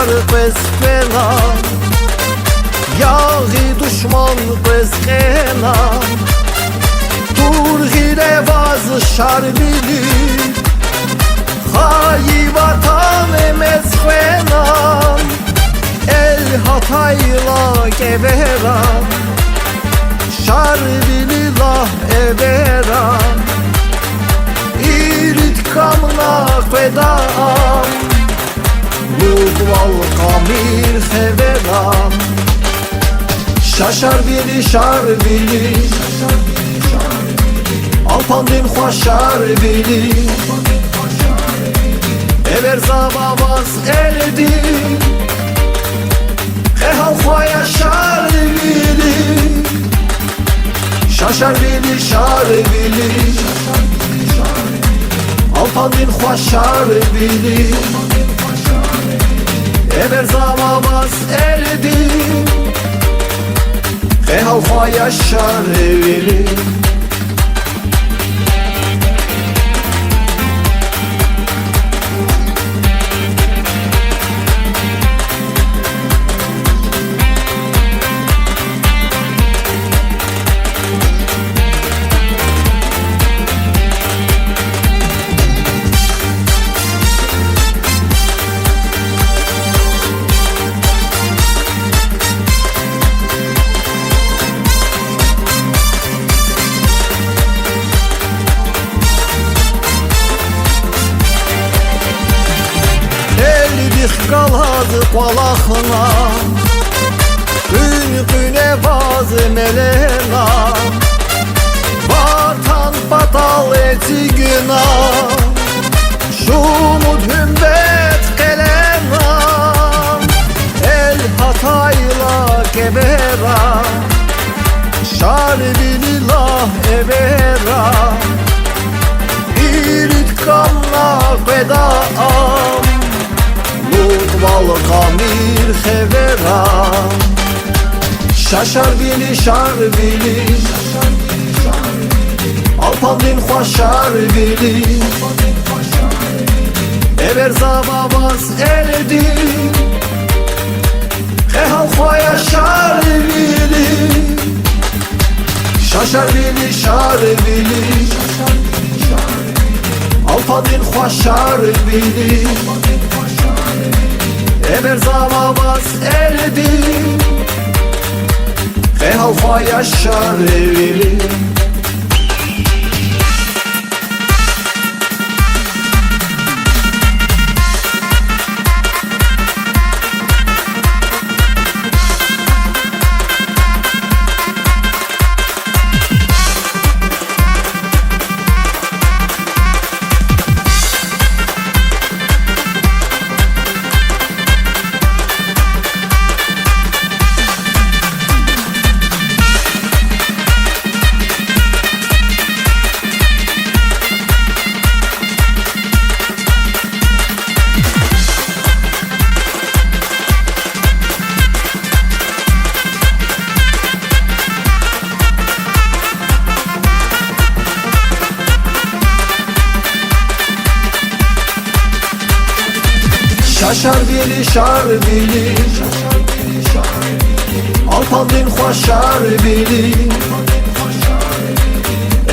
pesquena, yağı düşman pesquena, Turgire vaz şarbili, hayi vatan mesquena, el hatayla gevera, şarbili lah evera, irit kamna fedam, Lugval kamir severam, şaşar biri şarbili, Alpandin xoşar bili, ever zabavaz eldi, Ehal xoya şar bili, şaşar bili şar bili, Alpandin xoşar bili, ever zabavaz eldi, Ehal xoya şar bili. Qalad qalaxına, Gün vaz melena, Vatan patal etigina, Şumud hümbet kelena, El hatayla gebera, Şarbilillah evera, İrit kamna fedam, Lugval kamir severa, şaşar bili şar bili, Alpandin xoşar bili, ever zabavaz eldi, Ehal xoya şar bili, şaşar bili şar bili, Alpandin xoşar bili, ever zabavaz eldi, Ehal xoya şar bili. Şaşar bili şar bili, Alpandin xoşar bili,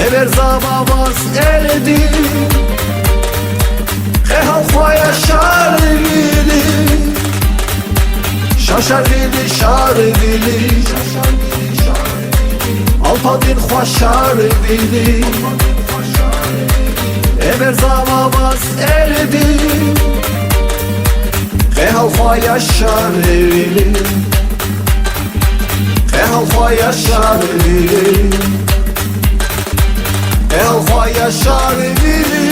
ever zabavaz eldi, Ehal xoya şar bili, şaşar bili şar bili, Alpandin xoşar bili, ever zabavaz eldi, Ehal xoya şar bili, Ehal xoya şar bili, Ehal xoya şar bili.